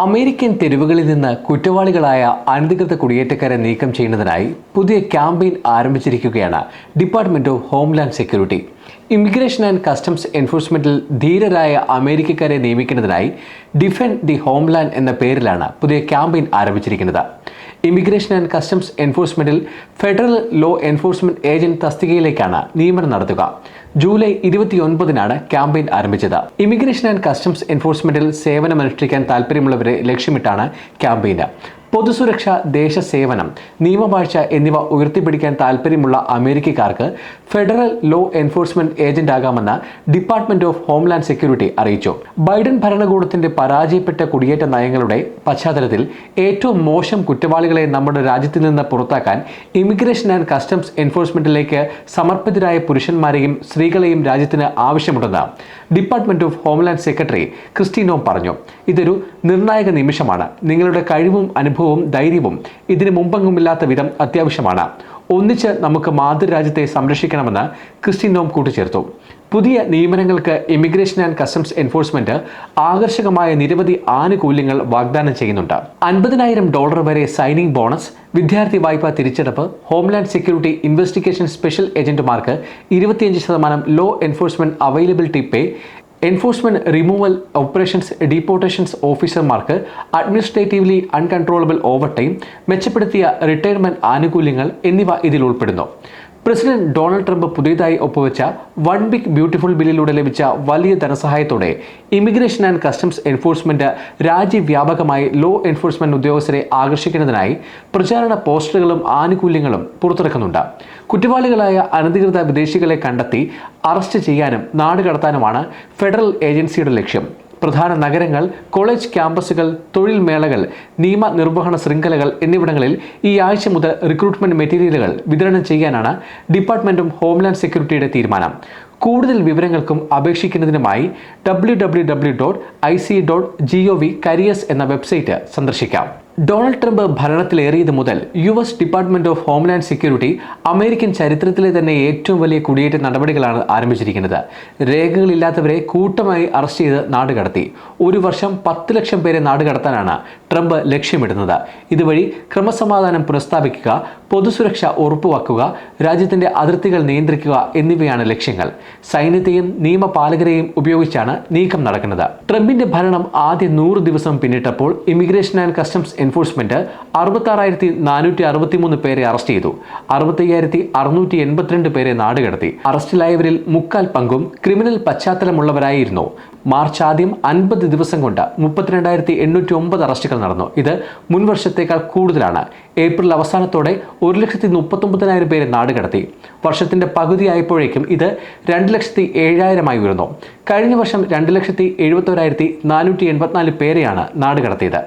American തെരുവുകളിൽ നിന്ന് കുറ്റവാളികളായ അനധികൃത കുടിയേറ്റക്കാരെ നീക്കം ചെയ്യുന്നതിനായി പുതിയ ക്യാമ്പയിൻ ആരംഭിച്ചിരിക്കുകയാണ് Department of Homeland Security. Immigration and Customs എൻഫോഴ്സ്മെന്റിൽ ധീരരായ അമേരിക്കക്കാരെ നിയമിക്കുന്നതിനായി ഡിഫെൻഡ് ദി ഹോംലാൻഡ് എന്ന പേരിലാണ് പുതിയ ക്യാമ്പയിൻ ആരംഭിച്ചിരിക്കുന്നത്. ഇമിഗ്രേഷൻ ആൻഡ് കസ്റ്റംസ് എൻഫോഴ്സ്മെന്റിൽ ഫെഡറൽ ലോ എൻഫോഴ്സ്മെന്റ് ഏജന്റ് തസ്തികയിലേക്കാണ് നിയമനം നടത്തുക. ജൂലൈ 29-നാണ് ക്യാമ്പയിൻ ആരംഭിച്ചത്. ഇമിഗ്രേഷൻ ആൻഡ് കസ്റ്റംസ് എൻഫോഴ്സ്മെന്റിൽ സേവനമനുഷ്ഠിക്കാൻ താൽപ്പര്യമുള്ളവരെ ലക്ഷ്യമിട്ടാണ് ക്യാമ്പയിൻ. പൊതുസുരക്ഷ, ദേശസേവനം, നിയമവാഴ്ച എന്നിവ ഉയർത്തിപ്പിടിക്കാൻ താൽപ്പര്യമുള്ള അമേരിക്കക്കാർക്ക് ഫെഡറൽ ലോ എൻഫോഴ്സ്മെന്റ് ഏജന്റ് ആകാമെന്ന് ഡിപ്പാർട്ട്മെന്റ് ഓഫ് ഹോംലാൻഡ് സെക്യൂരിറ്റി അറിയിച്ചു. ബൈഡൻ ഭരണകൂടത്തിന്റെ പരാജയപ്പെട്ട കുടിയേറ്റ നയങ്ങളുടെ പശ്ചാത്തലത്തിൽ ഏറ്റവും മോശം കുറ്റവാളികളെ നമ്മുടെ രാജ്യത്തിൽ നിന്ന് പുറത്താക്കാൻ ഇമിഗ്രേഷൻ ആൻഡ് കസ്റ്റംസ് എൻഫോഴ്സ്മെന്റിലേക്ക് സമർപ്പിതരായ പുരുഷന്മാരെയും സ്ത്രീകളെയും രാജ്യത്തിന് ആവശ്യമുണ്ടെന്ന് Department of Homeland secretary Kristi Noem പറഞ്ഞു. ഇതൊരു നിർണായക നിമിഷമാണ്. നിങ്ങളുടെ കഴിവും അനുഭവവും ധൈര്യവും ഇതിനു മുമ്പെങ്ങുമില്ലാത്ത വിധം അത്യാവശ്യമാണ്. ഒന്നിച്ച് നമുക്ക് മാതൃരാജ്യത്തെ സംരക്ഷിക്കണമെന്ന് ക്രിസ്റ്റി നോം കൂട്ടിച്ചേർത്തു. പുതിയ നിയമനങ്ങൾക്ക് ഇമിഗ്രേഷൻ ആൻഡ് കസ്റ്റംസ് എൻഫോഴ്സ്മെന്റ് ആകർഷകമായ നിരവധി ആനുകൂല്യങ്ങൾ വാഗ്ദാനം ചെയ്യുന്നുണ്ട്. $50,000 വരെ സൈനിങ് ബോണസ്, വിദ്യാർത്ഥി വായ്പ തിരിച്ചടപ്പ്, ഹോംലാൻഡ് സെക്യൂരിറ്റി ഇൻവെസ്റ്റിഗേഷൻ സ്പെഷ്യൽ ഏജന്റുമാർക്ക് 25% law enforcement availability pay, enforcement removal operations deportations ഓഫീസർമാർക്ക് അഡ്മിനിസ്ട്രേറ്റീവ്ലി അൺകൺട്രോളബിൾ ഓവർ ടൈം, മെച്ചപ്പെടുത്തിയ റിട്ടയർമെന്റ് ആനുകൂല്യങ്ങൾ എന്നിവ ഇതിൽ ഉൾപ്പെടുന്നു. പ്രസിഡന്റ് ഡൊണാൾഡ് ട്രംപ് പുതിയതായി ഒപ്പുവെച്ച വൺ ബിഗ് ബ്യൂട്ടിഫുൾ ബില്ലിലൂടെ ലഭിച്ച വലിയ ധനസഹായത്തോടെ ഇമിഗ്രേഷൻ ആൻഡ് കസ്റ്റംസ് എൻഫോഴ്സ്മെന്റ് രാജ്യവ്യാപകമായി ലോ എൻഫോഴ്സ്മെന്റ് ഉദ്യോഗസ്ഥരെ ആകർഷിക്കുന്നതിനായി പ്രചാരണ പോസ്റ്ററുകളും ആനുകൂല്യങ്ങളും പുറത്തിറക്കുന്നുണ്ട്. കുറ്റവാളികളായ അനധികൃത വിദേശികളെ കണ്ടെത്തി അറസ്റ്റ് ചെയ്യാനും നാടുകടത്താനുമാണ് ഫെഡറൽ ഏജൻസിയുടെ ലക്ഷ്യം. പ്രധാന നഗരങ്ങൾ, കോളേജ് ക്യാമ്പസുകൾ, തൊഴിൽ മേളകൾ, നിയമനിർവഹണ ശൃംഖലകൾ എന്നിവിടങ്ങളിൽ ഈ ആഴ്ച മുതൽ റിക്രൂട്ട്മെന്റ് മെറ്റീരിയലുകൾ വിതരണം ചെയ്യാനാണ് ഡിപ്പാർട്ട്മെന്റ് ഓഫ് ഹോംലാൻഡ് സെക്യൂരിറ്റിയുടെ തീരുമാനം. കൂടുതൽ വിവരങ്ങൾക്കും അപേക്ഷിക്കുന്നതിനുമായി www.ic.gov careers എന്ന വെബ്സൈറ്റ് സന്ദർശിക്കാം. ഡൊണാൾഡ് ട്രംപ് ഭരണത്തിലേറിയത് മുതൽ US department of Homeland security American ചരിത്രത്തിലെ തന്നെ ഏറ്റവും വലിയ കുടിയേറ്റ നടപടികളാണ് ആരംഭിച്ചിരിക്കുന്നത്. രേഖകളില്ലാത്തവരെ കൂട്ടമായി അറസ്റ്റ് ചെയ്ത് നാടുകടത്തി. ഒരു വർഷം 10 ലക്ഷം പേരെ നാടുകടത്താനാണ് ട്രംപ് ലക്ഷ്യമിടുന്നത്. ഇതുവഴി ക്രമസമാധാനം പുനഃസ്ഥാപിക്കുക, പൊതുസുരക്ഷ ഉറപ്പുവെക്കുക, രാജ്യത്തിന്റെ അതിർത്തികൾ നിയന്ത്രിക്കുക എന്നിവയാണ് ലക്ഷ്യങ്ങൾ. സൈന്യത്തെയും നിയമപാലകരെയും ഉപയോഗിച്ചാണ് നീക്കം നടക്കുന്നത്. ട്രംപിന്റെ ഭരണം ആദ്യ 100 ദിവസം പിന്നിട്ടപ്പോൾ ഇമിഗ്രേഷൻ ആൻഡ് കസ്റ്റംസ് എൻഫോഴ്സ്മെന്റ് 66,463 പേരെ അറസ്റ്റ് ചെയ്തു. 65,682 പേരെ നാടുകടത്തി. അറസ്റ്റിലായവരിൽ 3/4 പങ്കും ക്രിമിനൽ പശ്ചാത്തലമുള്ളവരായിരുന്നു. മാർച്ച് ആദ്യം 50 ദിവസം കൊണ്ട് 32,809 അറസ്റ്റുകൾ നടന്നു. ഇത് മുൻവർഷത്തേക്കാൾ കൂടുതലാണ്. ഏപ്രിൽ അവസാനത്തോടെ 1,39,000 പേരെ നാടുകടത്തി. വർഷത്തിന്റെ പകുതിയായപ്പോഴേക്കും ഇത് 2,07,000 ഉയർന്നു. കഴിഞ്ഞ വർഷം 2,71,484 പേരെയാണ് നാടുകടത്തിയത്.